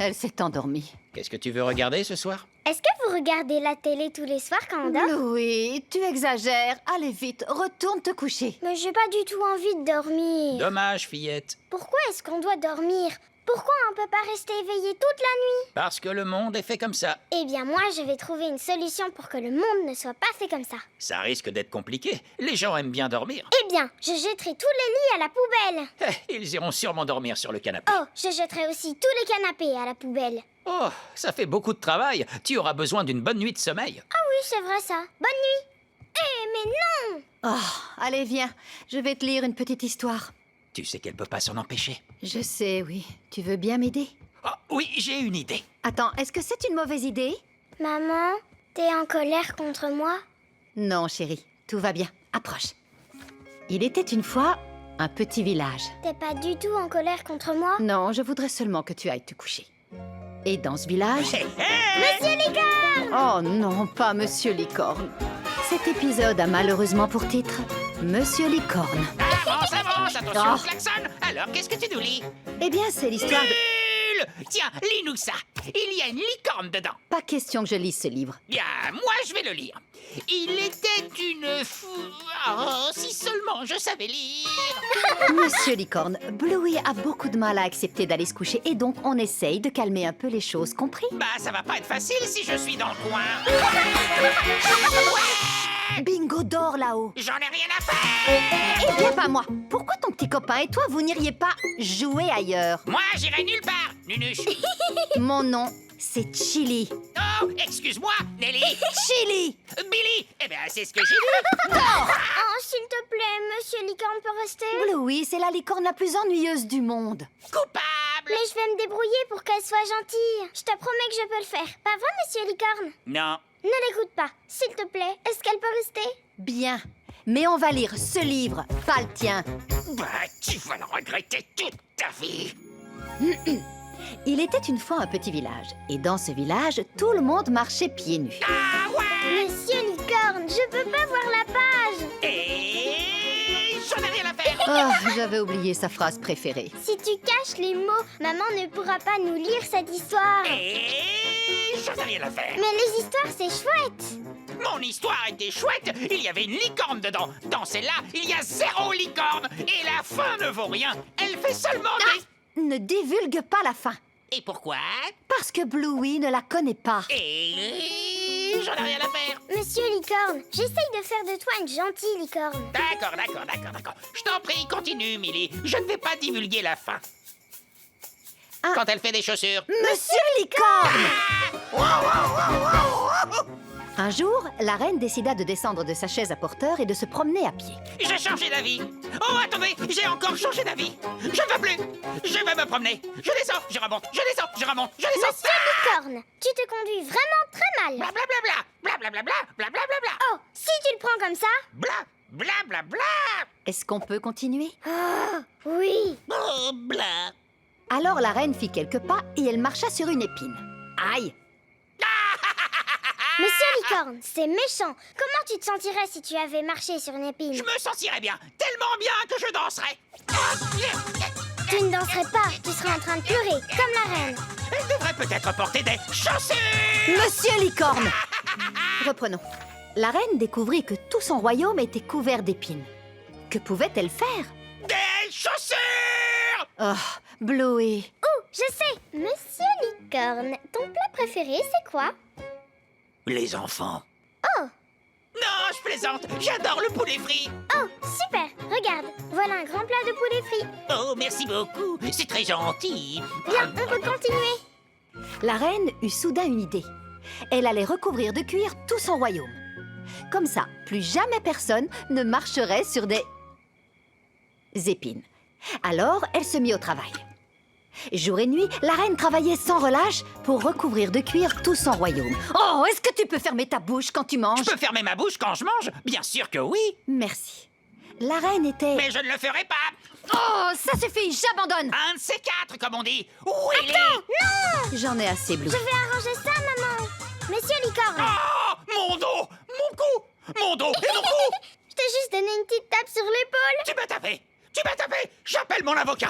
Elle s'est endormie. Qu'est-ce que tu veux regarder ce soir? Est-ce que vous regardez la télé tous les soirs quand on dort? Louis, tu exagères. Allez vite, retourne te coucher. Mais j'ai pas du tout envie de dormir. Dommage, fillette. Pourquoi est-ce qu'on doit dormir? Pourquoi on peut pas rester éveillé toute la nuit? Parce que le monde est fait comme ça. Eh bien moi, je vais trouver une solution pour que le monde ne soit pas fait comme ça. Ça risque d'être compliqué. Les gens aiment bien dormir. Eh bien, je jetterai tous les lits à la poubelle. Ils iront sûrement dormir sur le canapé. Oh, je jetterai aussi tous les canapés à la poubelle. Oh, ça fait beaucoup de travail. Tu auras besoin d'une bonne nuit de sommeil. Ah oui, c'est vrai ça. Bonne nuit. Eh, mais non! Oh, allez, viens. Je vais te lire une petite histoire. Tu sais qu'elle peut pas s'en empêcher. Je sais, oui. Tu veux bien m'aider? Oh, oui, j'ai une idée. Attends, est-ce que c'est une mauvaise idée? Maman, t'es en colère contre moi? Non, chérie. Tout va bien. Approche. Il était une fois un petit village. T'es pas du tout en colère contre moi? Non, je voudrais seulement que tu ailles te coucher. Et dans ce village... Monsieur Licorne! Oh non, pas Monsieur Licorne. Cet épisode a malheureusement pour titre Monsieur Licorne. Avance, attention Oh. au klaxon. Alors, qu'est-ce que tu nous lis? Eh bien, c'est l'histoire de... Nul! Tiens, lis-nous ça. Il y a une licorne dedans. Pas question que je lise ce livre. Bien, moi, je vais le lire. Il était une fou... Oh, si seulement je savais lire. Monsieur Licorne, Bluey a beaucoup de mal à accepter d'aller se coucher et donc on essaye de calmer un peu les choses, compris? Bah, ça va pas être facile si je suis dans le coin. Bingo d'or là-haut. J'en ai rien à faire. Eh bien, pas moi. Pourquoi ton petit copain et toi, vous n'iriez pas jouer ailleurs? Moi, j'irai nulle part, Nunuche. Mon nom, c'est Chili. Oh, excuse-moi, Nelly. Chili! Billy. Eh bien, c'est ce que j'ai dit. Oh, s'il te plaît, Monsieur Licorne peut rester? Bluey, c'est la licorne la plus ennuyeuse du monde. Coupable. Mais je vais me débrouiller pour qu'elle soit gentille. Je te promets que je peux le faire. Pas vrai, Monsieur Licorne? Non. Ne l'écoute pas, s'il te plaît. Est-ce qu'elle peut rester? Bien. Mais on va lire ce livre, pas le tien. Bah, tu vas le regretter toute ta vie. Il était une fois un petit village. Et dans ce village, tout le monde marchait pieds nus. Ah ouais. Monsieur Licorne, je peux pas voir la page. Et j'en ai rien à faire. Oh, j'avais oublié sa phrase préférée. Si tu caches les mots, maman ne pourra pas nous lire cette histoire. Et j'en ai rien à faire. Mais les histoires, c'est chouette. Mon histoire était chouette. Il y avait une licorne dedans. Dans celle-là, il y a 0 licorne. Et la fin ne vaut rien. Elle fait seulement des... Ne divulgue pas la fin. Et pourquoi? Parce que Bluey ne la connaît pas. Et j'en ai rien à faire. Monsieur Licorne, j'essaye de faire de toi une gentille licorne. D'accord. Je t'en prie, continue, Millie. Je ne vais pas divulguer la fin. Ah. Quand elle fait des chaussures. Monsieur Licorne! Un jour, la reine décida de descendre de sa chaise à porteur et de se promener à pied. J'ai changé d'avis. Oh, attendez, j'ai encore changé d'avis. Je ne veux plus. Je vais me promener. Je descends, je remonte, je descends, je remonte, je descends. Monsieur Licorne, tu te conduis vraiment très mal. Blablabla, blablabla, blablabla. Oh, si tu le prends comme ça? Blablabla. Est-ce qu'on peut continuer? Oui. Oh, bla. Alors la reine fit quelques pas et elle marcha sur une épine. Aïe! Monsieur Licorne, c'est méchant. Comment tu te sentirais si tu avais marché sur une épine? Je me sentirais bien, tellement bien que je danserais. Tu ne danserais pas, tu serais en train de pleurer, comme la reine. Elle devrait peut-être porter des chaussures. Monsieur Licorne! Reprenons. La reine découvrit que tout son royaume était couvert d'épines. Que pouvait-elle faire? Des chaussures. Oh, Bluey. Oh, je sais. Monsieur Licorne, ton plat préféré, c'est quoi? Les enfants. Oh, Non, je plaisante. J'adore le poulet frit. oh, super. Regarde, voilà un grand plat de poulet frit. Oh, merci beaucoup. C'est très gentil. Bien, on peut continuer. La reine eut soudain une idée. Elle allait recouvrir de cuir tout son royaume. Comme ça, plus jamais personne ne marcherait sur des épines. Alors, elle se mit au travail. Jour et nuit, la reine travaillait sans relâche pour recouvrir de cuir tout son royaume. Oh, est-ce que tu peux fermer ta bouche quand tu manges? Je peux fermer ma bouche quand je mange? Bien sûr que oui. Merci. La reine était... Mais je ne le ferai pas. Oh, ça suffit, j'abandonne. Un de ces 4, comme on dit. Oui, Non, J'en ai assez, Blue. je vais arranger ça, maman. Monsieur Licorne, Oh, mon dos, mon cou, mon dos et mon cou. je t'ai juste donné une petite tape sur l'épaule. Tu m'as tapé. J'appelle mon avocat.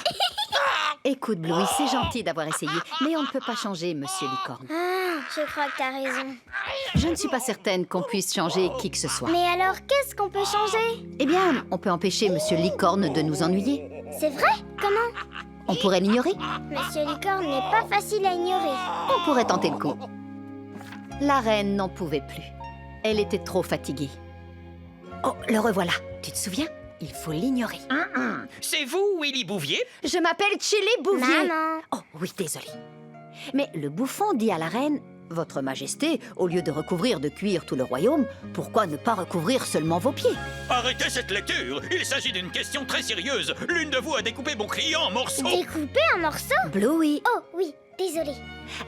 Ah, Écoute, Bluey, c'est gentil d'avoir essayé, mais on ne peut pas changer, Monsieur Licorne. Ah, je crois que t'as raison. Je ne suis pas certaine qu'on puisse changer qui que ce soit. Mais alors, qu'est-ce qu'on peut changer? Eh bien, on peut empêcher Monsieur Licorne de nous ennuyer. C'est vrai? Comment? On pourrait l'ignorer. Monsieur Licorne n'est pas facile à ignorer. On pourrait tenter le coup. La reine n'en pouvait plus. Elle était trop fatiguée. Oh, le revoilà. Tu te souviens? Il faut l'ignorer. c'est vous, Willy Bouvier? Je m'appelle Chili Bouvier. Maman. Oh, oui, désolé. Mais le bouffon dit à la reine, « Votre Majesté, au lieu de recouvrir de cuir tout le royaume, pourquoi ne pas recouvrir seulement vos pieds ?» Arrêtez cette lecture. Il s'agit d'une question très sérieuse. L'une de vous a découpé mon client en morceaux. Découper en morceaux? Bluey. Oh, oui, désolé.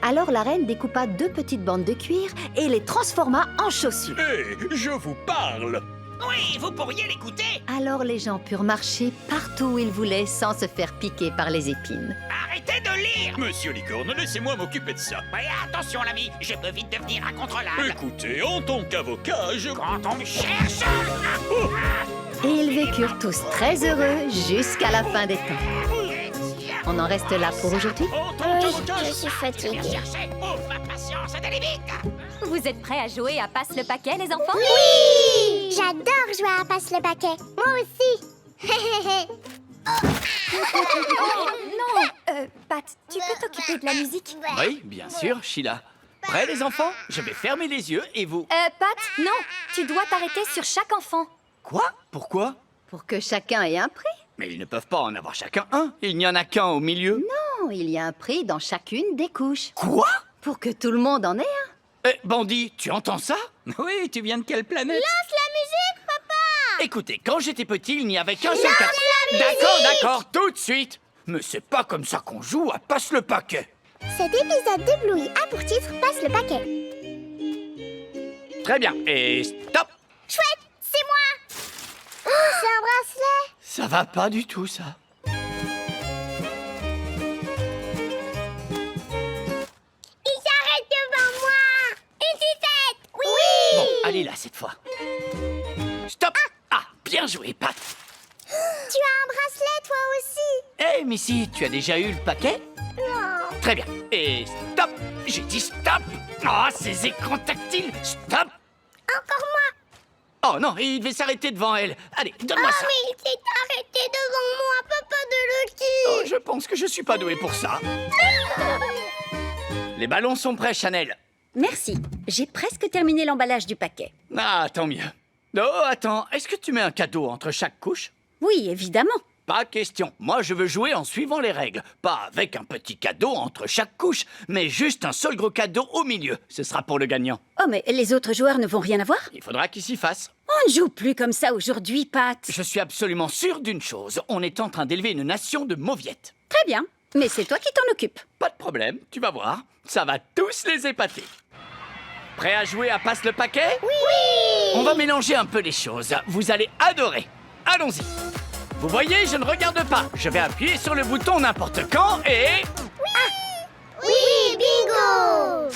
Alors la reine découpa 2 petites bandes de cuir et les transforma en chaussures. Hé, je vous parle. Oui, vous pourriez l'écouter. Alors les gens purent marcher partout où ils voulaient sans se faire piquer par les épines. Arrêtez de lire. Monsieur Licorne, laissez-moi m'occuper de ça. Oui, attention, l'ami. Je peux vite devenir incontrôlable. Écoutez, en tant qu'avocat, je... Quand on me cherche... Et ils vécurent tous très heureux jusqu'à la fin des temps. On en reste là pour aujourd'hui. En tant Oui, qu'avocat, je suis fatiguée. chercher. Oh, ma patience a des limites. Vous êtes prêts à jouer à Passe le paquet, les enfants? Oui! J'adore jouer à Passe le paquet. Moi aussi. Non Pat, tu peux t'occuper de la musique? Oui, bien sûr, Sheila. Prêts, les enfants? Je vais fermer les yeux et vous... Pat, non! Tu dois t'arrêter sur chaque enfant. Quoi? Pourquoi? Pour que chacun ait un prix. Mais ils ne peuvent pas en avoir chacun un. Il n'y en a qu'un au milieu. Non, il y a un prix dans chacune des couches. Quoi? Pour que tout le monde en ait un. Bandit, tu entends ça? Oui, tu viens de quelle planète? Lance la musique, papa! Écoutez, quand j'étais petit, il n'y avait qu'un seul cadeau. D'accord, tout de suite. Mais c'est pas comme ça qu'on joue à Passe le paquet. Cet épisode de Bluey a pour titre Passe le paquet. Très bien, et stop. Chouette, c'est moi! Oh, c'est un bracelet! Ça va pas du tout, ça. Il s'arrête devant moi! Une sucette! Oui! Bon, allez là, cette fois. Stop. Ah, bien joué, Pat. Tu as un bracelet, toi aussi? Hé, Missy, tu as déjà eu le paquet? Non. Très bien. Et stop. J'ai dit stop. Ah, ces écrans tactiles. Stop. Encore moi! Oh non, il devait s'arrêter devant elle. Allez, donne-moi ça. Mais il s'est arrêté devant moi, papa de Lucky! Oh, je pense que je suis pas doué pour ça. Les ballons sont prêts, Chanel. Merci. J'ai presque terminé l'emballage du paquet. Ah, tant mieux. Oh, attends, est-ce que tu mets un cadeau entre chaque couche? Oui, évidemment. Pas question. Moi, je veux jouer en suivant les règles. Pas avec un petit cadeau entre chaque couche, mais juste un seul gros cadeau au milieu. Ce sera pour le gagnant. Oh, mais les autres joueurs ne vont rien avoir? Il faudra qu'il s'y fasse. On ne joue plus comme ça aujourd'hui, Pat. Je suis absolument sûr d'une chose. On est en train d'élever une nation de mauviettes. Très bien. Mais c'est toi qui t'en occupes. Pas de problème, tu vas voir. Ça va tous les épater. Prêt à jouer à Passe le paquet? Oui! On va mélanger un peu les choses. Vous allez adorer. Allons-y. Vous voyez, je ne regarde pas. Je vais appuyer sur le bouton n'importe quand et... Oui, bingo!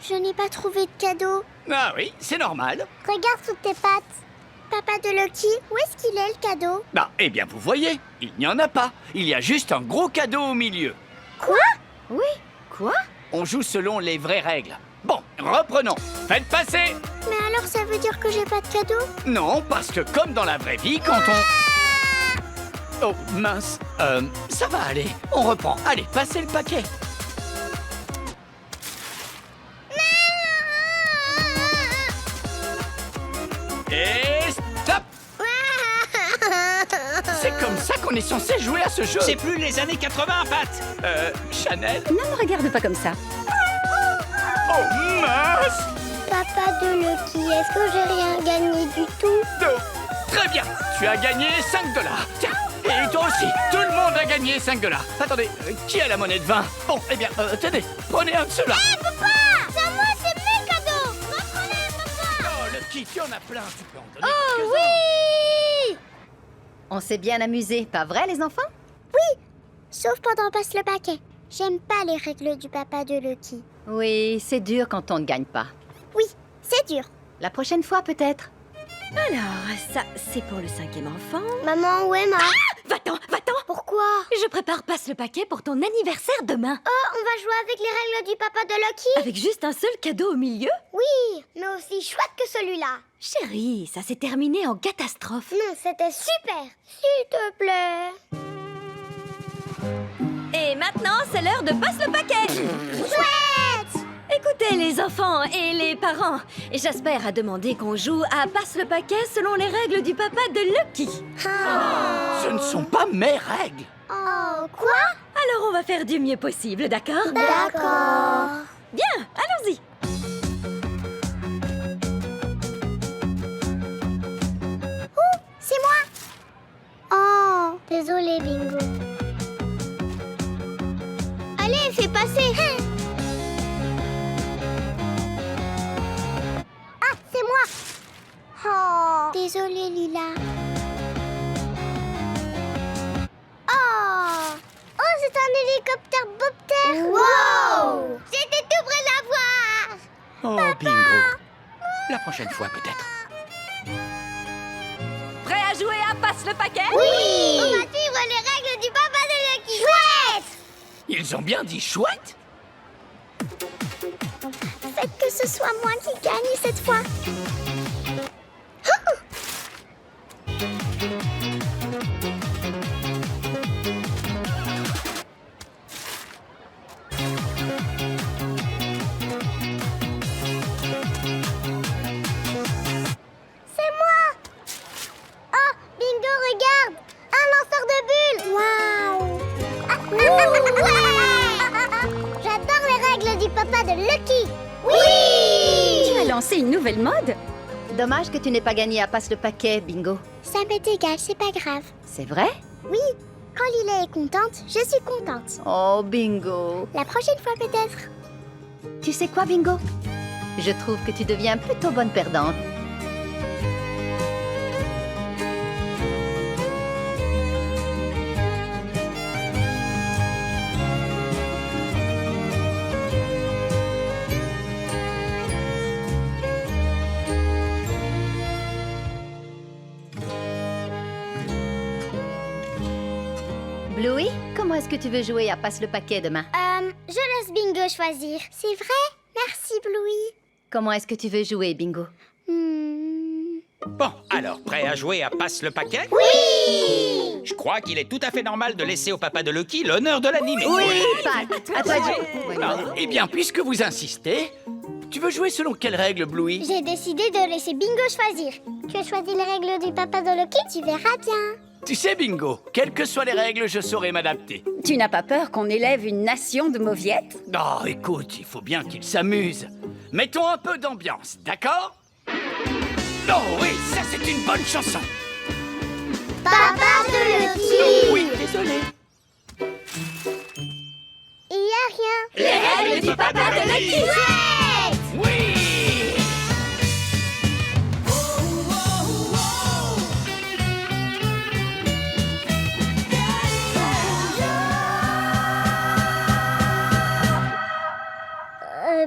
Je n'ai pas trouvé de cadeau. Ah oui, c'est normal. Regarde sous tes pattes. Papa de Lucky, où est-ce qu'il est le cadeau? Bah, eh bien, vous voyez, il n'y en a pas. Il y a juste un gros cadeau au milieu. Quoi? Oui. Quoi? On joue selon les vraies règles. Bon, reprenons. Faites passer. Mais alors ça veut dire que j'ai pas de cadeau? Non, parce que comme dans la vraie vie, quand on... Oh, mince. Ça va aller. On reprend. Allez, passez le paquet. Et stop. C'est comme ça qu'on est censé jouer à ce jeu. C'est plus les années 80, Pat. Chanel. Ne me regarde pas comme ça. Oh, mince. Papa de Lucky, est-ce que j'ai rien gagné du tout? Non. Très bien. Tu as gagné 5 $. Tiens. Et toi aussi. Tout le monde a gagné 5 $. Attendez, qui a la monnaie de 20? Bon, eh bien, tenez. Prenez un de ceux-là. Papa! C'est à moi, c'est mes cadeaux! Reprenez, papa! Oh, le kit, il y en a plein. Tu peux en donner Oh quelques-uns. oui! On s'est bien amusé, pas vrai les enfants? Sauf pendant Passe le paquet. J'aime pas les règles du papa de Lucky. Oui, c'est dur quand on ne gagne pas. Oui, c'est dur. La prochaine fois peut-être. Alors, ça, c'est pour le 5e enfant. Maman, où est Emma? Va-t'en, va-t'en! Pourquoi? Je prépare passe le paquet pour ton anniversaire demain. Oh, on va jouer avec les règles du papa de Lucky? Avec juste un seul cadeau au milieu? Oui, mais aussi chouette que celui-là. Chérie, ça s'est terminé en catastrophe. Non, c'était super. S'il te plaît. Et maintenant, c'est l'heure de passe le paquet. Chouette! Écoutez les enfants et les parents, Jasper a demandé qu'on joue à passe le paquet selon les règles du papa de Lucky. Ce ne sont pas mes règles. Oh, quoi? Alors on va faire du mieux possible, d'accord? D'accord. Bien, allons-y. C'est moi. Oh, désolé, Bingo. Allez, fais passer. Ah, c'est moi. Oh, désolé, Lila. Oh, oh, c'est un hélicoptère Bobter. Wow. J'étais tout près de l'avoir. Oh, bingo. La prochaine fois, peut-être. Prêt à jouer à passe le paquet? Oui. On va suivre les règles du papa de Lucky. Chouette. Ils ont bien dit chouette. Faites que ce soit moi qui gagne cette fois. C'est moi. Oh, Bingo, regarde. Un lanceur de bulles. Waouh. J'adore les règles du papa de Lucky. Oui. Tu as lancé une nouvelle mode? Dommage que tu n'aies pas gagné à passe le paquet, Bingo. Ça m'est égal, c'est pas grave. C'est vrai? Oui, quand Lila est contente, je suis contente. Oh, Bingo. La prochaine fois peut-être. Tu sais quoi, Bingo? Je trouve que tu deviens plutôt bonne perdante. Bluey, comment est-ce que tu veux jouer à passe le paquet demain? Je laisse Bingo choisir. C'est vrai? Merci, Bluey. Comment est-ce que tu veux jouer, Bingo? Bon, alors, prêt à jouer à passe le paquet? Oui! Je crois qu'il est tout à fait normal de laisser au papa de Lucky l'honneur de l'animer. Pat, à toi de jouer. Ah, eh bien, puisque vous insistez, tu veux jouer selon quelles règles, Bluey? J'ai décidé de laisser Bingo choisir. Tu as choisi les règles du papa de Lucky? Tu verras bien. Tu sais, Bingo, quelles que soient les règles, je saurai m'adapter. Tu n'as pas peur qu'on élève une nation de mauviettes? Oh, écoute, il faut bien qu'ils s'amusent. Mettons un peu d'ambiance, d'accord? Oh oui, ça c'est une bonne chanson. Papa de Lucky! Oui, désolé. Il y a rien. Les règles du papa de Lucky. Chouette! Oui.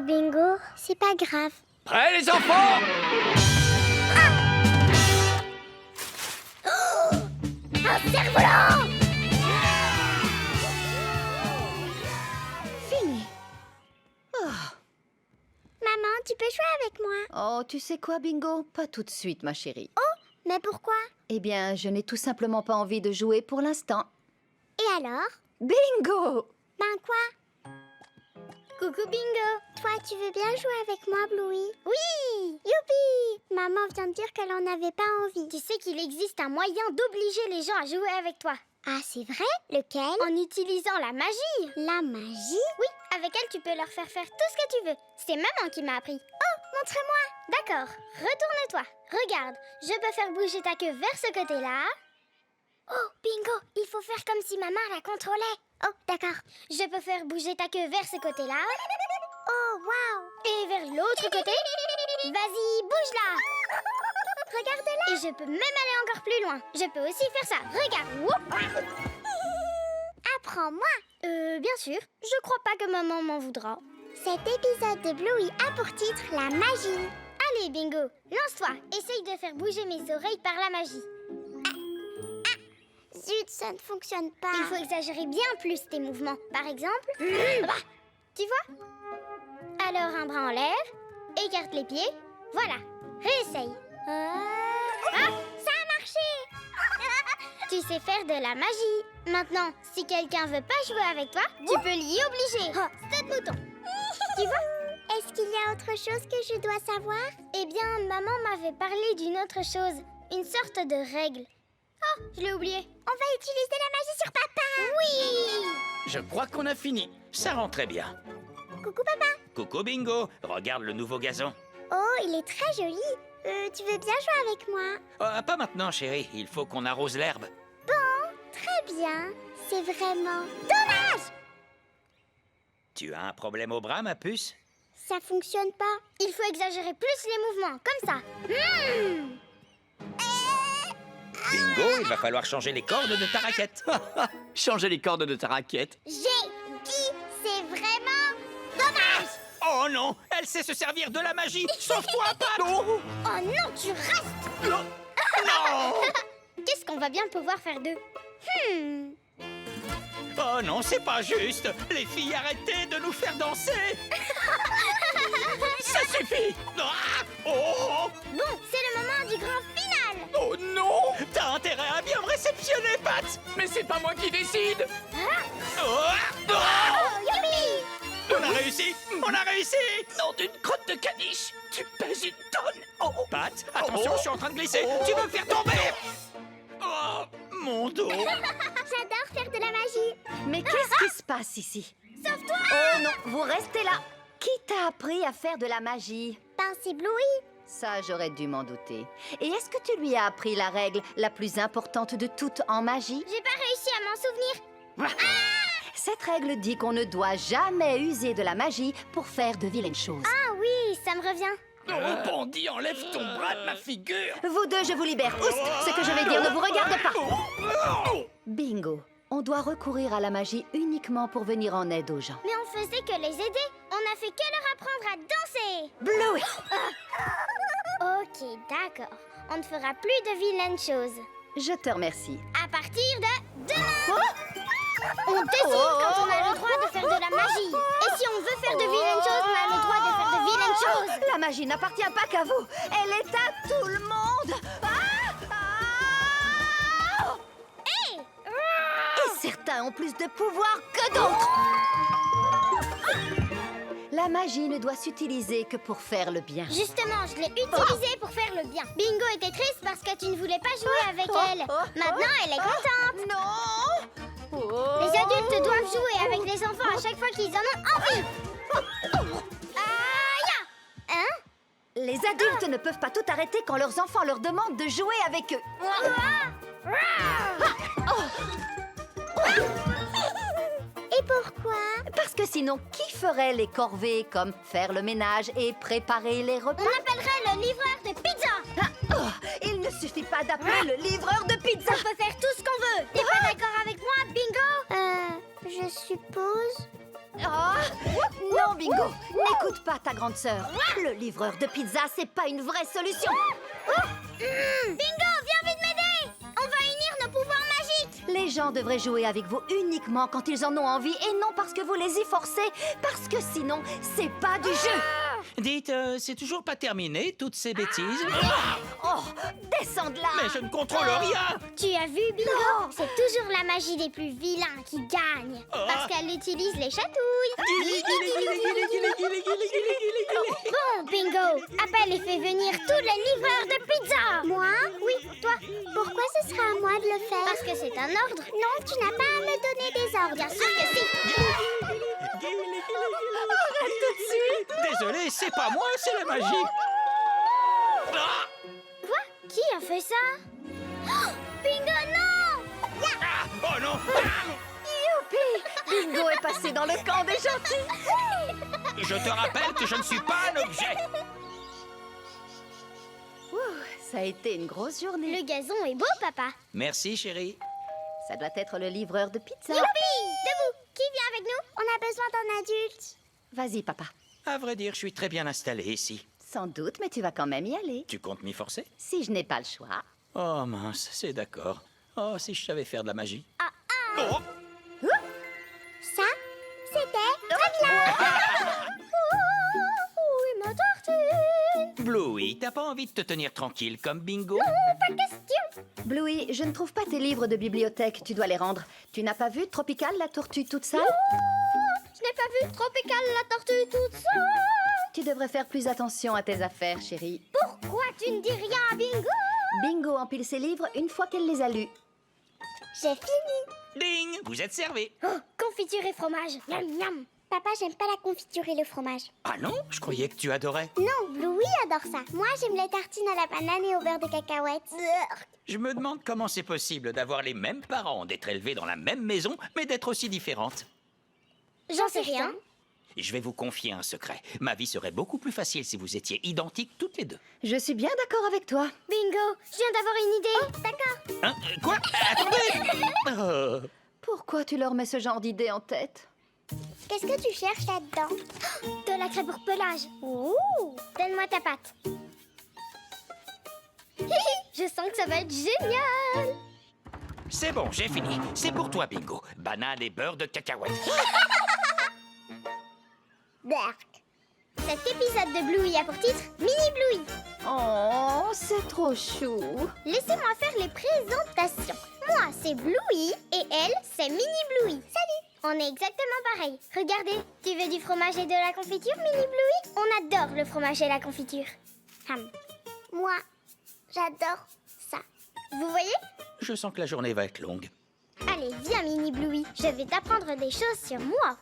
Bingo, c'est pas grave. Prêts, les enfants? Un cerf-volant! Fini. Maman, tu peux jouer avec moi? Oh, tu sais quoi, Bingo? Pas tout de suite, ma chérie. Mais pourquoi? Eh bien, je n'ai tout simplement pas envie de jouer pour l'instant. Et alors? Bingo! Ben quoi? Coucou Bingo! Toi, tu veux bien jouer avec moi, Bluey? Oui! Youpi! Maman vient de dire qu'elle en avait pas envie. Tu sais qu'il existe un moyen d'obliger les gens à jouer avec toi. Ah, c'est vrai? Lequel? En utilisant la magie. La magie? Oui, avec elle, tu peux leur faire faire tout ce que tu veux. C'est maman qui m'a appris. Oh, montre-moi! D'accord, retourne-toi. Regarde, je peux faire bouger ta queue vers ce côté-là. Oh, Bingo, il faut faire comme si maman la contrôlait. Oh, d'accord. Je peux faire bouger ta queue vers ce côté-là. Oh, waouh. Et vers l'autre côté. Vas-y, bouge-la. Regarde-la. Et je peux même aller encore plus loin. Je peux aussi faire ça. Regarde. Whoop. Apprends-moi. Bien sûr. Je crois pas que maman m'en voudra. Cet épisode de Bluey a pour titre la magie. Allez, Bingo, lance-toi. Essaye de faire bouger mes oreilles par la magie. Zut, ça ne fonctionne pas. Il faut exagérer bien plus tes mouvements. Par exemple... tu vois? Alors un bras en l'air, écarte les pieds. Voilà, réessaye. Ah, ça a marché. Tu sais faire de la magie. Maintenant, si quelqu'un veut pas jouer avec toi, tu peux l'y obliger. Stop bouton. Tu vois? Est-ce qu'il y a autre chose que je dois savoir? Eh bien, maman m'avait parlé d'une autre chose. Une sorte de règle. Oh, je l'ai oublié. On va utiliser la magie sur papa. Oui. Je crois qu'on a fini. Ça rend très bien. Coucou papa. Coucou Bingo, regarde le nouveau gazon. Oh, il est très joli. Tu veux bien jouer avec moi? Pas maintenant, chérie. Il faut qu'on arrose l'herbe. Très bien. C'est vraiment dommage. Tu as un problème au bras, ma puce? Ça fonctionne pas. Il faut exagérer plus les mouvements, comme ça. Bingo, il va falloir changer les cordes de ta raquette. Changer les cordes de ta raquette. J'ai dit, c'est vraiment dommage. Oh non, elle sait se servir de la magie. Sauve-toi, Pat. Oh non, tu restes. Non. Qu'est-ce qu'on va bien pouvoir faire d'eux? Oh non, c'est pas juste. Les filles, arrêtez de nous faire danser. Ça suffit. Ah, oh, Bon, c'est le moment du grand final. Oh non! t'as intérêt à bien me réceptionner, Pat. Mais c'est pas moi qui décide! Oh, Oh, youpi. on a réussi. On a réussi. Nom d'une crotte de caniche! Tu pèses une tonne! Oh! Pat, attention, je suis en train de glisser. Tu veux me faire tomber? Oh, mon dos. J'adore faire de la magie. Mais qu'est-ce qui se passe ici? Sauve-toi. Oh non, vous restez là. Qui t'a appris à faire de la magie? Ben, c'est Bluey. Ça, j'aurais dû m'en douter. Et est-ce que tu lui as appris la règle la plus importante de toutes en magie? J'ai pas réussi à m'en souvenir. Cette règle dit qu'on ne doit jamais user de la magie pour faire de vilaines choses. Ah oui, ça me revient. Oh, Bandit, enlève ton bras de ma figure! Vous deux, je vous libère. Oust, ce que je vais dire ne vous regarde pas. Bingo. On doit recourir à la magie uniquement pour venir en aide aux gens. Mais on faisait que les aider. On a fait que leur apprendre à danser. Bluey! Ok, d'accord. On ne fera plus de vilaines choses. Je te remercie. À partir de demain. On décide quand on a le droit de faire de la magie. Et si on veut faire de vilaines choses, on a le droit de faire de vilaines choses. La magie n'appartient pas qu'à vous. Elle est à tout le monde. Hé! Et certains ont plus de pouvoir que d'autres. La magie ne doit s'utiliser que pour faire le bien. Justement, je l'ai utilisée pour faire le bien. Bingo était triste parce que tu ne voulais pas jouer avec elle. Maintenant, elle est contente. Non! Les adultes doivent jouer avec les enfants à chaque fois qu'ils en ont envie. Aïe! Hein? Les adultes ne peuvent pas tout arrêter quand leurs enfants leur demandent de jouer avec eux. Et pourquoi? Parce que sinon, qui ferait les corvées comme faire le ménage et préparer les repas? On appellerait le livreur de pizza. Il ne suffit pas d'appeler le livreur de pizza. On peut faire tout ce qu'on veut. T'es pas d'accord avec moi, Bingo? Je suppose. Non, Bingo, n'écoute pas ta grande sœur. Le livreur de pizza, c'est pas une vraie solution. Bingo, viens vite m'aider. On va unir nos pouvoirs magiques. Les gens devraient jouer avec vous uniquement quand ils en ont envie et non parce que vous les y forcez, parce que sinon, c'est pas du jeu. Dites, c'est toujours pas terminé, toutes ces bêtises? Oh, descends de là. Mais je ne contrôle rien. Tu as vu, Bingo? C'est toujours la magie des plus vilains qui gagne. Parce qu'elle utilise les chatouilles. Bon, Bingo, appelle et fais venir tous les livreurs de pizza. Moi? Oui, toi. Pourquoi ce sera à moi de le faire? Parce que c'est un ordre. Non, tu n'as pas à me donner des ordres. Bien sûr que si. Désolé, c'est pas moi, c'est la magie. Ah, Quoi? Qui a fait ça? Oh, Bingo, non! oh non. Youpi! Bingo est passé dans le camp des gentils. Je te rappelle que je ne suis pas un objet. Ça a été une grosse journée. Le gazon est beau, papa. Merci, chérie. Ça doit être le livreur de pizza. Youpi! Debout! Qui vient avec nous? On a besoin d'un adulte. Vas-y, papa. À vrai dire, je suis très bien installé ici. Sans doute, mais tu vas quand même y aller. Tu comptes m'y forcer? Si je n'ai pas le choix. Oh mince, c'est d'accord. Oh, si je savais faire de la magie. Oh, Ça, c'était très bien. Oui, ma tartine. Bluey, t'as pas envie de te tenir tranquille comme Bingo? Pas question. Bluey, je ne trouve pas tes livres de bibliothèque. Tu dois les rendre. Tu n'as pas vu Tropical, la tortue toute seule? Je n'ai pas vu Tropical la tortue toute seule. Tu devrais faire plus attention à tes affaires, chérie. Pourquoi tu ne dis rien à Bingo? Bingo empile ses livres une fois qu'elle les a lus. J'ai fini. Ding, vous êtes servi. Oh, confiture et fromage. Miam, miam. Papa, j'aime pas la confiture et le fromage. Ah non, je croyais que tu adorais. Non, Bluey adore ça. Moi, j'aime les tartines à la banane et au beurre de cacahuètes. Je me demande comment c'est possible d'avoir les mêmes parents, d'être élevés dans la même maison, mais d'être aussi différentes. J'en sais rien. Je vais vous confier un secret. Ma vie serait beaucoup plus facile si vous étiez identiques toutes les deux. Je suis bien d'accord avec toi. Bingo, je viens d'avoir une idée. D'accord. Hein? Quoi? Attendez! Oh. Pourquoi tu leur mets ce genre d'idée en tête? Qu'est-ce que tu cherches là-dedans? De la crème pour pelage. Ouh. Donne-moi ta pâte. Je sens que ça va être génial. C'est bon, j'ai fini. C'est pour toi, Bingo. Banane et beurre de cacahuète. Berk. Cet épisode de Bluey a pour titre Mini Bluey. Oh, c'est trop chou. Laissez-moi faire les présentations. Moi, c'est Bluey et elle, c'est Mini Bluey. Salut. On est exactement pareil. Regardez, tu veux du fromage et de la confiture, Mini Bluey? On adore le fromage et la confiture. Moi, j'adore ça. Vous voyez? Je sens que la journée va être longue. Allez, viens, Mini Bluey. Je vais t'apprendre des choses sur moi.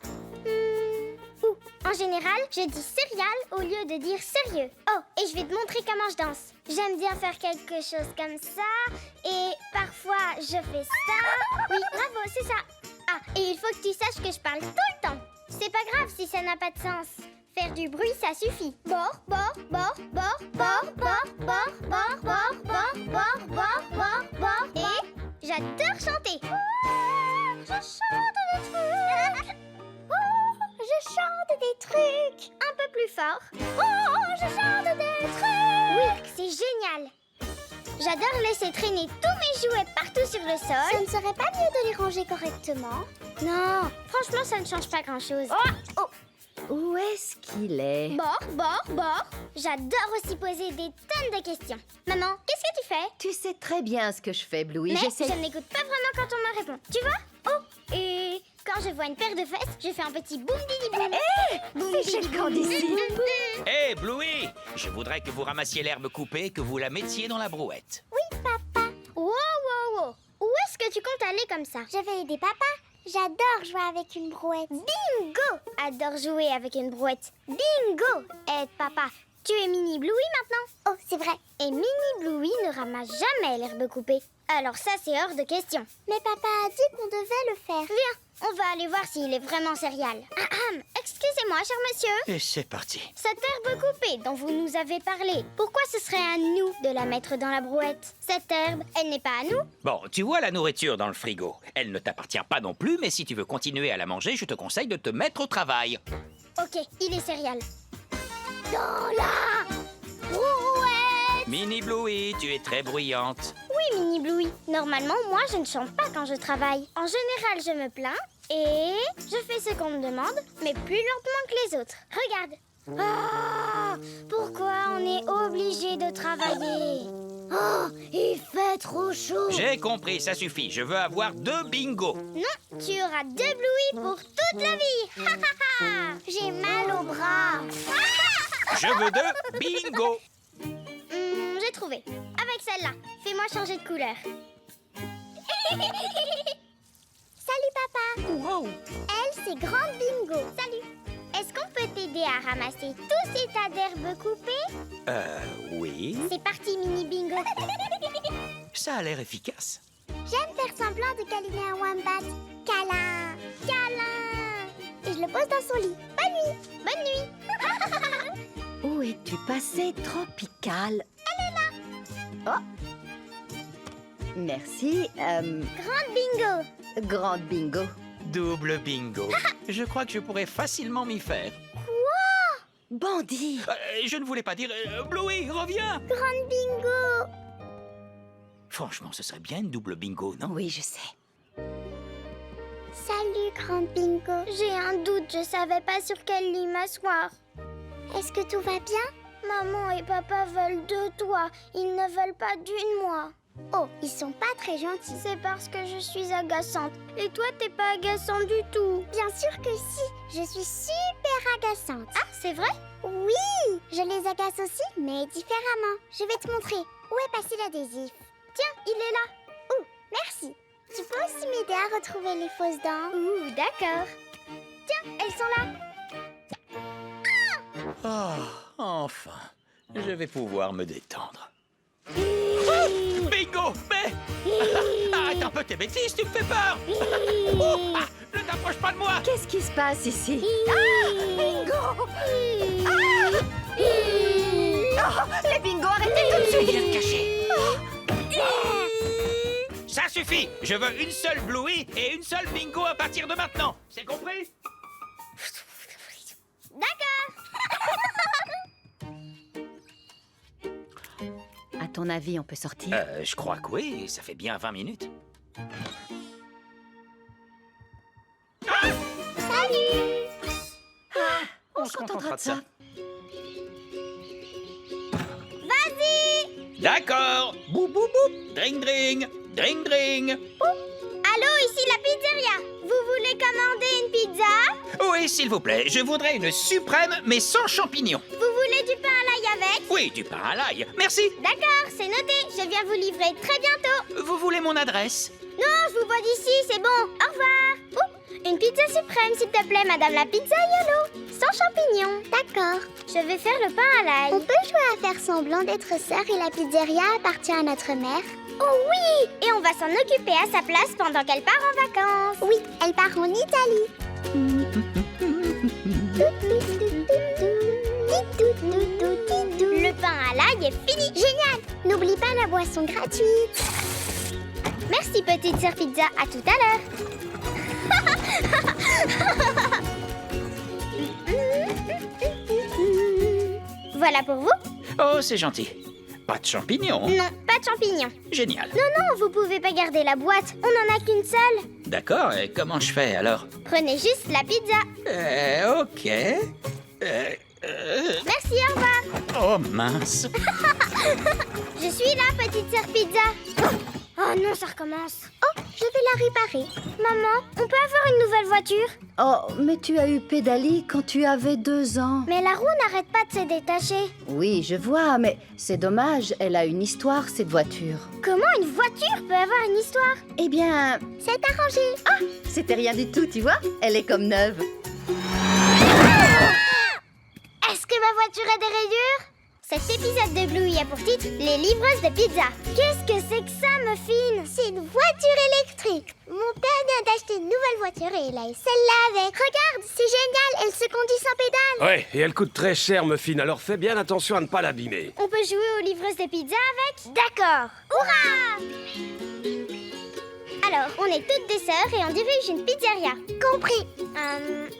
Ou, en général, je dis céréales au lieu de dire sérieux. Oh, et je vais te montrer comment je danse. J'aime bien faire quelque chose comme ça. Et parfois, je fais ça. Oui, bravo, c'est ça. Ah, et il faut que tu saches que je parle tout le temps. C'est pas grave si ça n'a pas de sens. Faire du bruit, ça suffit. Bord, bord, bord, bord, bord, bord, bord, bord, bord, bord, bord, bord, bord, bord. Et j'adore chanter. Oh, je chante des trucs. Oh, je chante des trucs. Un peu plus fort. Oh, je chante des trucs. Oui, c'est génial. J'adore laisser traîner tous mes jouets partout sur le sol. Ça ne serait pas mieux de les ranger correctement? Non, franchement, ça ne change pas grand-chose. Oh, Où est-ce qu'il est? bord, bord, bord. J'adore aussi poser des tonnes de questions. Maman, qu'est-ce que tu fais? Tu sais très bien ce que je fais, Bluey. Mais J'essaie... je n'écoute pas vraiment quand on me répond. Tu vois? Oh, et quand je vois une paire de fesses, je fais un petit boum didi boum. Boum c'est didi chez le boum. camp d'ici. Hé, Bluey! Je voudrais que vous ramassiez l'herbe coupée et que vous la mettiez dans la brouette. Oui, papa. Wow, wow, wow. Où est-ce que tu comptes aller comme ça? Je vais aider papa. J'adore jouer avec une brouette. Bingo! Adore jouer avec une brouette. Bingo! Aide papa. Tu es Mini Bluey maintenant? Oh, c'est vrai. Et Mini Bluey ne ramasse jamais l'herbe coupée. Alors ça, c'est hors de question. Mais papa a dit qu'on devait le faire. Viens, on va aller voir s'il est vraiment céréal. Excusez-moi, cher monsieur. Et c'est parti. Cette herbe coupée dont vous nous avez parlé, pourquoi ce serait à nous de la mettre dans la brouette? Cette herbe, elle n'est pas à nous? Bon, tu vois la nourriture dans le frigo. Elle ne t'appartient pas non plus, mais si tu veux continuer à la manger, je te conseille de te mettre au travail. Ok, il est céréal. Dans la brouette! Mini Bluey, tu es très bruyante. Oui, Mini Bluey. Normalement, moi, je ne chante pas quand je travaille. En général, je me plains et je fais ce qu'on me demande, mais plus lentement que les autres. Regarde. Ah, pourquoi on est obligé de travailler? Oh, il fait trop chaud. J'ai compris, ça suffit. Je veux avoir 2 bingo. Non, tu auras 2 Bluey pour toute la vie. J'ai mal au bras. Je veux 2 bingo. J'ai trouvé. Avec celle-là. Fais-moi changer de couleur. Salut, papa. Wow. Elle, c'est Grande Bingo. Salut. Est-ce qu'on peut t'aider à ramasser tous ces tas d'herbes coupées? Oui. C'est parti, Mini Bingo. Ça a l'air efficace. J'aime faire semblant de câliner un wombat. Câlin, câlin. Et je le pose dans son lit. Bonne nuit. Bonne nuit. Où es-tu passé, Tropical? Elle est là. Oh. Merci. Grande Bingo. Grande bingo. Double bingo. Je crois que je pourrais facilement m'y faire. Bandit. Je ne voulais pas dire... Bluey, reviens! Grande bingo. Franchement, ce serait bien une double bingo, non? Oui, je sais. Salut, grande bingo. J'ai un doute, je savais pas sur quel lit m'asseoir. Est-ce que tout va bien? Maman et papa veulent de toi. Ils ne veulent pas d'une moi. Oh, ils sont pas très gentils. C'est parce que je suis agaçante. Et toi, t'es pas agaçante du tout. Bien sûr que si. Je suis super agaçante. Ah, c'est vrai? Oui, je les agace aussi, mais différemment. Je vais te montrer. Où est passé l'adhésif? Tiens, il est là. Ouh, merci. Tu peux aussi m'aider à retrouver les fausses dents? Ouh, d'accord. Tiens, elles sont là. Oh, enfin. Je vais pouvoir me détendre. Bingo! Mais... Arrête un peu tes bêtises, tu me fais peur! Ne t'approche pas de moi! Qu'est-ce qui se passe ici? Bingo! Les bingos, arrêtez tout de suite! Viens te cacher! Ça suffit! Je veux une seule Bluey et une seule bingo à partir de maintenant! C'est compris? D'accord. À ton avis, on peut sortir? Je crois que oui, ça fait bien 20 minutes. Salut. On se contentera de ça. Vas-y. D'accord! Boum boum boum! Dring dring! Dring dring! Allô, ici la pizzeria. Vous voulez commander une pizza? Oui, s'il vous plaît, je voudrais une suprême, mais sans champignons. Vous voulez du pain à l'ail avec? Oui, du pain à l'ail. Merci. D'accord, c'est noté. Je viens vous livrer très bientôt. Vous voulez mon adresse? Non, je vous vois d'ici, c'est bon. Au revoir. Ouh, une pizza suprême, s'il te plaît, madame la pizzaiolo. Sans champignons. D'accord. Je vais faire le pain à l'ail. On peut jouer à faire semblant d'être sœur et la pizzeria appartient à notre mère. Oh oui! Et on va s'en occuper à sa place pendant qu'elle part en vacances. Oui, elle part en Italie. Le pain à l'ail est fini. Génial! N'oublie pas la boisson gratuite. Merci, petite sœur pizza. À tout à l'heure. Voilà pour vous. Oh, c'est gentil. Pas de champignons. Non, pas de champignons. Génial. Non, vous pouvez pas garder la boîte. On en a qu'une seule. D'accord, et comment je fais alors? Prenez juste la pizza. Ok. Merci, au revoir. Oh mince. Je suis là, petite sœur pizza. Oh non, ça recommence. Oh, je vais la réparer. Maman, on peut avoir une nouvelle voiture? Oh, mais tu as eu Pédali quand tu avais 2 ans. Mais la roue n'arrête pas de se détacher. Oui, je vois, mais c'est dommage, elle a une histoire, cette voiture. Comment une voiture peut avoir une histoire? Eh bien, C'est arrangé. c'était rien du tout, tu vois? Elle est comme neuve. Est-ce que ma voiture a des rayures? Cet épisode de Bluey a pour titre Les livreuses de pizza. Qu'est-ce que c'est que ça, Muffin? C'est une voiture électrique. Mon père vient d'acheter une nouvelle voiture et il a celle-là avec. Regarde, c'est génial, elle se conduit sans pédale. Ouais, et elle coûte très cher, Muffin, alors fais bien attention à ne pas l'abîmer. On peut jouer aux livreuses de pizza avec? D'accord. Hurrah! Alors, on est toutes des sœurs et on dirige une pizzeria. Compris.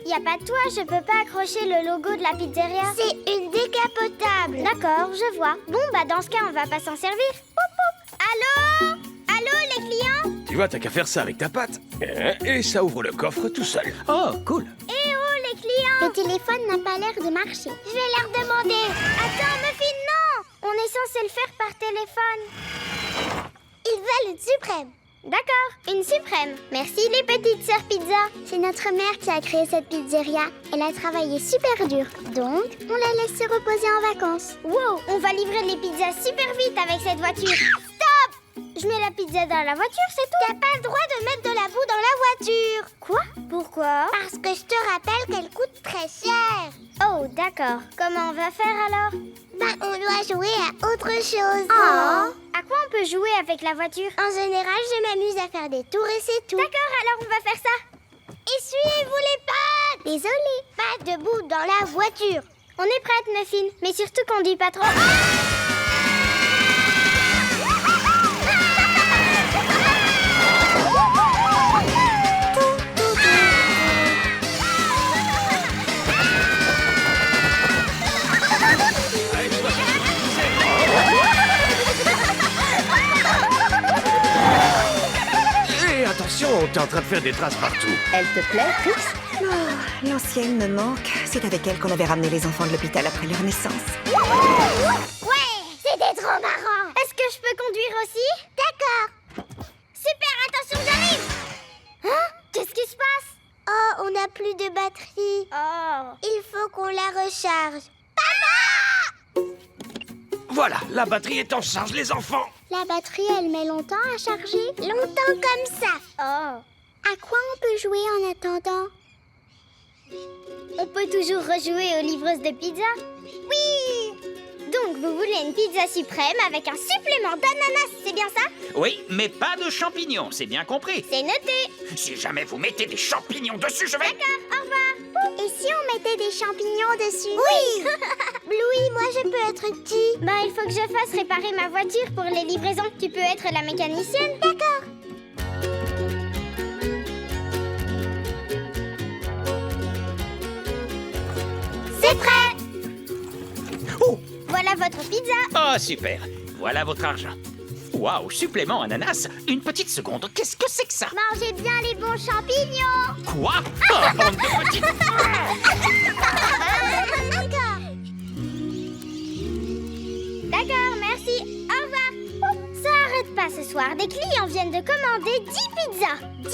Y a pas de toit, je peux pas accrocher le logo de la pizzeria. C'est une décapotable. D'accord, je vois. Bon, bah dans ce cas, on va pas s'en servir. Poup, poup. Allô? Allô, les clients? Tu vois, t'as qu'à faire ça avec ta patte. Et ça ouvre le coffre tout seul. Oh, cool. Eh oh, les clients! Le téléphone n'a pas l'air de marcher. Je vais leur demander. Attends, Muffin, non! On est censé le faire par téléphone. Ils veulent une suprême. D'accord, une suprême. Merci les petites sœurs pizza. C'est notre mère qui a créé cette pizzeria. Elle a travaillé super dur. Donc, on la laisse se reposer en vacances. Wow, on va livrer les pizzas super vite avec cette voiture. Stop! Je mets la pizza dans la voiture, c'est tout. T'as pas le droit de mettre de la boue dans la voiture. Quoi? Pourquoi? Parce que je te rappelle qu'elle coûte très cher. Oh, d'accord. Comment on va faire alors? Bah, on doit jouer à autre chose. Oh. À quoi on peut jouer avec la voiture? En général, je m'amuse à faire des tours et c'est tout. D'accord, alors on va faire ça. Essuyez-vous les pattes. Désolée. Pas de boue dans la voiture. On est prête, Muffin. Mais surtout qu'on dit pas trop. T'es en train de faire des traces partout. Elle te plaît, Trix? L'ancienne me manque. C'est avec elle qu'on avait ramené les enfants de l'hôpital après leur naissance. Ouais, c'était trop marrant. Est-ce que je peux conduire aussi? D'accord. Super, attention, j'arrive. Hein? Qu'est-ce qui se passe? Oh, on n'a plus de batterie. Oh. Il faut qu'on la recharge. Voilà, la batterie est en charge, les enfants. La batterie, elle met longtemps à charger? Longtemps comme ça. Oh. À quoi on peut jouer en attendant? On peut toujours rejouer aux livreuses de pizza. Oui! Donc, vous voulez une pizza suprême avec un supplément d'ananas, c'est bien ça? Oui, mais pas de champignons, c'est bien compris. C'est noté. Si jamais vous mettez des champignons dessus, je vais... D'accord, au revoir. Et si on mettait des champignons dessus? Oui! Bluey, moi je peux être qui? Bah, il faut que je fasse réparer ma voiture pour les livraisons. Tu peux être la mécanicienne? D'accord. C'est prêt! Oh! Voilà votre pizza. Oh, super. Voilà votre argent. Waouh, supplément ananas. Une petite seconde, qu'est-ce que c'est que ça? Mangez bien les bons champignons. Quoi? Oh, bande de petites... D'accord. D'accord, merci. Au revoir. Oh, ça arrête pas ce soir. Des clients viennent de commander 10 pizzas. 10?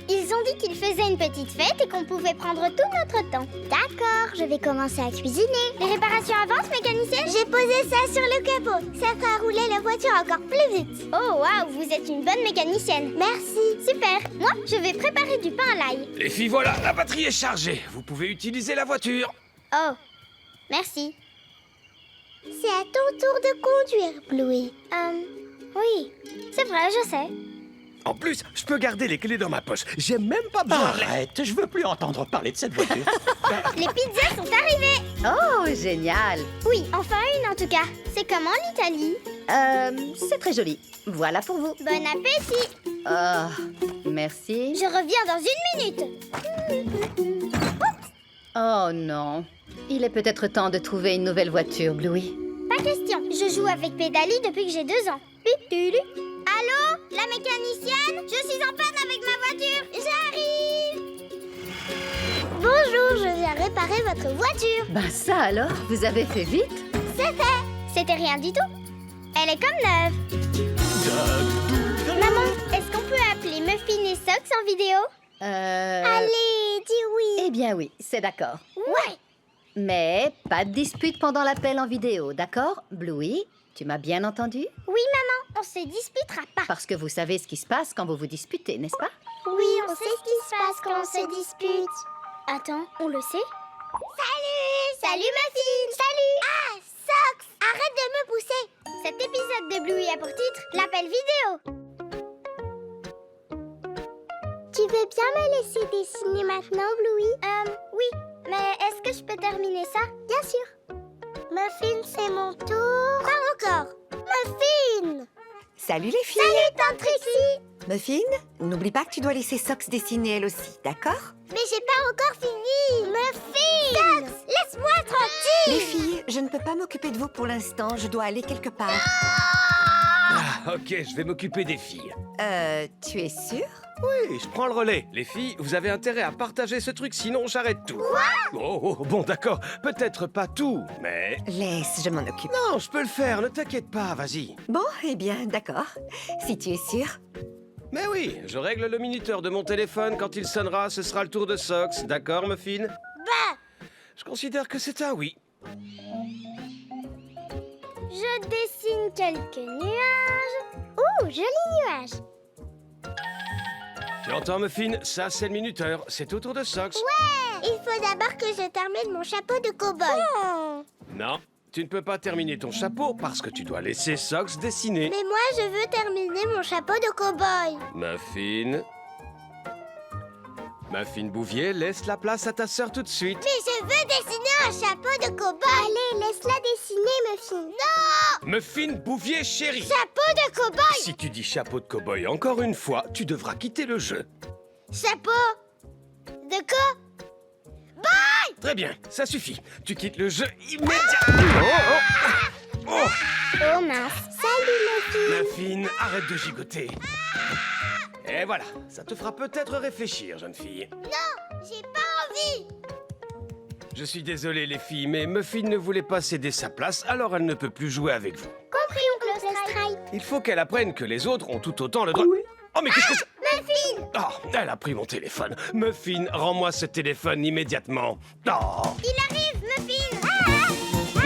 Ils ont dit qu'ils faisaient une petite fête et qu'on pouvait prendre tout notre temps. D'accord, je vais commencer à cuisiner. Les réparations avancent, mécanicienne? J'ai posé ça sur le capot. Ça fera rouler la voiture encore plus vite. Oh, waouh, vous êtes une bonne mécanicienne. Merci. Super. Moi, je vais préparer du pain à l'ail. Les filles, voilà, la batterie est chargée. Vous pouvez utiliser la voiture. Oh, merci. C'est à ton tour de conduire, Bluey. Oui, c'est vrai, je sais. En plus, je peux garder les clés dans ma poche. J'ai même pas besoin de... Arrête, je veux plus entendre parler de cette voiture. Les pizzas sont arrivées. Oh, génial! Oui, enfin une en tout cas. C'est comme en Italie. C'est très joli. Voilà pour vous. Bon appétit. Oh, merci. Je reviens dans 1 minute. Oh non. Il est peut-être temps de trouver une nouvelle voiture, Bluey. Pas question. Je joue avec Pédali depuis que j'ai 2 ans. Pipulu. Allô? La mécanicienne? Je suis en panne avec ma voiture. J'arrive. Bonjour, je viens réparer votre voiture. Ben ça alors, vous avez fait vite? C'est fait. C'était rien du tout. Elle est comme neuve. Maman, est-ce qu'on peut appeler Muffin et Socks en vidéo? Allez, dis oui. Eh bien oui, c'est d'accord. Ouais. Mais pas de dispute pendant l'appel en vidéo, d'accord? Bluey, tu m'as bien entendu? Oui, maman, on se disputera pas. Parce que vous savez ce qui se passe quand vous vous disputez, n'est-ce pas? Oui, on sait ce qui se passe quand on se dispute. Attends, on le sait? Salut! Salut, Muffin! Salut! Ah, Socks! Arrête de me pousser! Cet épisode de Bluey a pour titre l'appel vidéo. Tu veux bien me laisser dessiner maintenant, Bluey? Oui, mais est-ce que je peux terminer ça? Bien sûr. Muffin, c'est mon tour. Pas encore. Muffin! Salut les filles. Salut, Tante Trixie! Muffin, n'oublie pas que tu dois laisser Socks dessiner elle aussi, d'accord? Mais j'ai pas encore fini! Muffin! Socks, laisse-moi tranquille! Les filles, je ne peux pas m'occuper de vous pour l'instant, je dois aller quelque part. Ah, ok, je vais m'occuper des filles. Tu es sûre? Oui, je prends le relais. Les filles, vous avez intérêt à partager ce truc, sinon j'arrête tout. Bon, d'accord. Peut-être pas tout, mais... Laisse, je m'en occupe. Non, je peux le faire, ne t'inquiète pas, vas-y. Bon, eh bien, d'accord. Si tu es sûre. Mais oui, je règle le minuteur de mon téléphone. Quand il sonnera, ce sera le tour de Socks. D'accord, Muffin? Bah! Je considère que c'est un oui. Je dessine quelques nuages. Ouh, joli nuage. Tu entends, Muffin? Ça, c'est le minuteur. C'est au tour de Socks. Ouais! Il faut d'abord que je termine mon chapeau de cow-boy. Non, tu ne peux pas terminer ton chapeau parce que tu dois laisser Socks dessiner. Mais moi, je veux terminer mon chapeau de cow-boy. Muffin... Muffin Bouvier, laisse la place à ta sœur tout de suite. Mais je veux dessiner un chapeau de cow-boy. Allez, laisse-la dessiner, Muffin. Non! Muffin Bouvier, chérie. Chapeau de cow-boy! Si tu dis chapeau de cow-boy encore une fois, tu devras quitter le jeu. Chapeau de cow-boy! Très bien, ça suffit. Tu quittes le jeu immédiatement. Oh mince. Salut, Muffin. Muffin, arrête de gigoter. Et voilà, ça te fera peut-être réfléchir, jeune fille. Non, j'ai pas envie. Je suis désolé, les filles, mais Muffin ne voulait pas céder sa place, alors elle ne peut plus jouer avec vous. Compris, oncle Stripe. Il faut qu'elle apprenne que les autres ont tout autant le droit... Oh, mais qu'est-ce que c'est? Muffin. Oh, elle a pris mon téléphone. Muffin, rends-moi ce téléphone immédiatement. Oh, Il arrive, Muffin.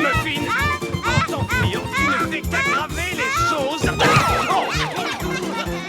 Muffin, en tant que client, tu ne fais qu'aggraver les choses. Oh,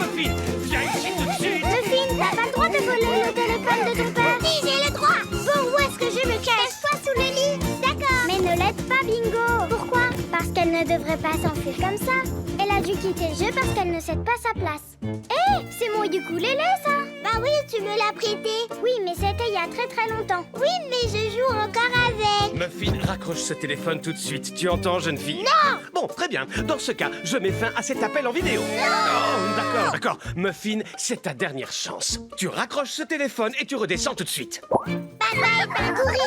Muffin, viens ici tout de suite. Muffin, t'as pas le droit de voler le téléphone de ton père. Si, j'ai le droit. Bon, où est-ce que je me cache? Cache-toi sous le lit. D'accord. Mais ne l'aide pas, Bingo. Pourquoi? Parce qu'elle ne devrait pas s'enfuir comme ça. Elle a dû quitter le jeu parce qu'elle ne cède pas sa place. Hé, c'est mon ukulélé, ça. Bah oui, tu me l'as prêté. Oui, mais c'était il y a très très longtemps. Oui, mais je joue encore avec. Muffin, raccroche ce téléphone tout de suite. Tu entends, jeune fille? Non! Bon, très bien. Dans ce cas, je mets fin à cet appel en vidéo. Non! D'accord. Muffin, c'est ta dernière chance. Tu raccroches ce téléphone et tu redescends tout de suite. Bye bye, Pingouri.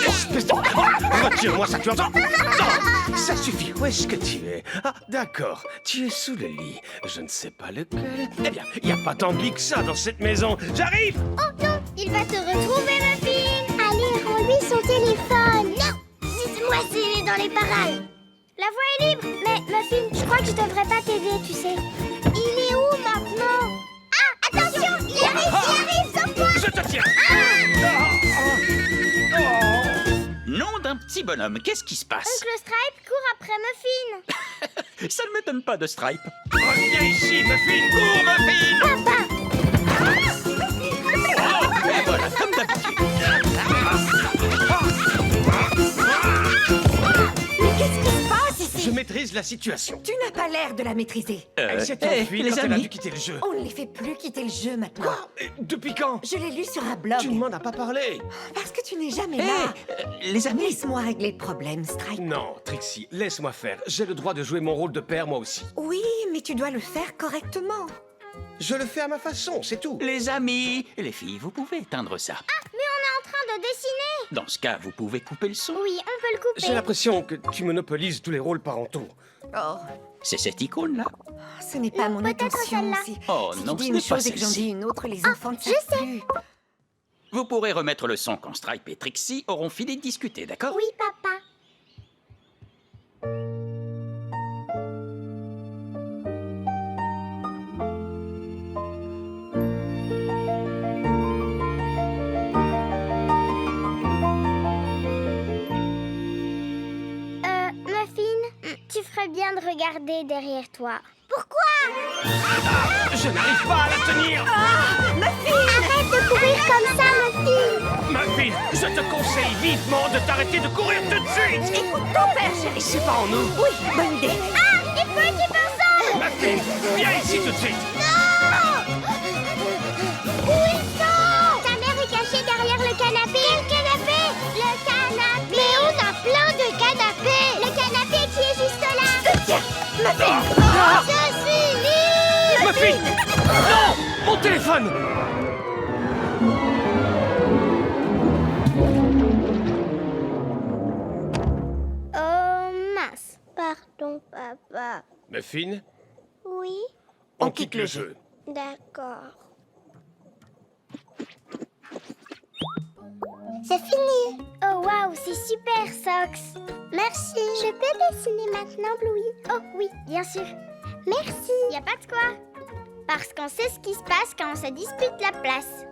Espèce de... Oh, retire-moi ça, tu entends? Non, ça suffit. Où est-ce que tu es? Ah, d'accord. Tu es sous le lit. Je ne sais pas lequel. Eh bien, il n'y a pas tant de lits que ça dans cette maison. J'arrive! Oh non, il va te retrouver, Muffin. Allez, rends-lui son téléphone. Non, dites-moi s'il est dans les parages. La voie est libre. Mais Muffin, je crois que je devrais pas t'aider, tu sais. Il est où maintenant? Ah, attention, il arrive, sauve-moi. Je te tiens! Nom d'un petit bonhomme, qu'est-ce qui se passe? Oncle Stripe court après Muffin. Ça ne m'étonne pas de Stripe. Reviens ici, Muffin! Cours, Muffin! Papa. Oh, et voilà, comme d'habitude. Mais qu'est-ce qui se passe ici? Je maîtrise la situation. Tu n'as pas l'air de la maîtriser. Elle s'est enfuie les quand elle a amis. dû quitter le jeu. On ne les fait plus quitter le jeu maintenant. Quoi? Depuis quand? Je l'ai lu sur un blog. Tu ne m'en as pas parlé. Parce que tu n'es jamais Hé, là. les amis. Laisse-moi régler le problème, Stripe. Non, Trixie, laisse-moi faire. J'ai le droit de jouer mon rôle de père, moi aussi. Oui, mais tu dois le faire correctement. Je le fais à ma façon, c'est tout. Les amis, les filles, vous pouvez éteindre ça. Mais on est en train de dessiner. Dans ce cas, vous pouvez couper le son. Oui, on peut le couper. J'ai l'impression que tu monopolises tous les rôles parentaux. Oh, C'est cette icône-là. ce n'est pas Non, mon peut-être intention. celle-là. Si, Oh si non, tu dis ce une n'est pas chose et que j'en celle-ci. dis une autre, les enfants ne je savent sais. plus. Vous pourrez remettre le son quand Stripe et Trixie auront fini de discuter, d'accord? Oui, papa. Muffin, tu ferais bien de regarder derrière toi. Pourquoi? Je n'arrive pas à la tenir. Arrête de courir comme ça, Muffin. Muffin, je te conseille vivement de t'arrêter de courir tout de suite. Écoute ton père, chérie. C'est pas en nous. Oui, bonne idée. Ah, il faut qu'il ensemble. Muffin, viens ici tout de suite. Où ils sont? Ta mère est cachée derrière le canapé. Quel canapé? Le canapé. Mais on a plein de canapés. Le canapé qui est juste là. Tiens, Muffin. Je suis libre. Muffin! Non! Mon téléphone! Oh mince. Pardon, papa. Muffin, Oui, on quitte le jeu. d'accord. C'est fini. Oh waouh, c'est super, Sox. Merci. Je peux dessiner maintenant, Bluey? Oh oui, bien sûr. Merci. Y a pas de quoi. Parce qu'on sait ce qui se passe quand on se dispute la place.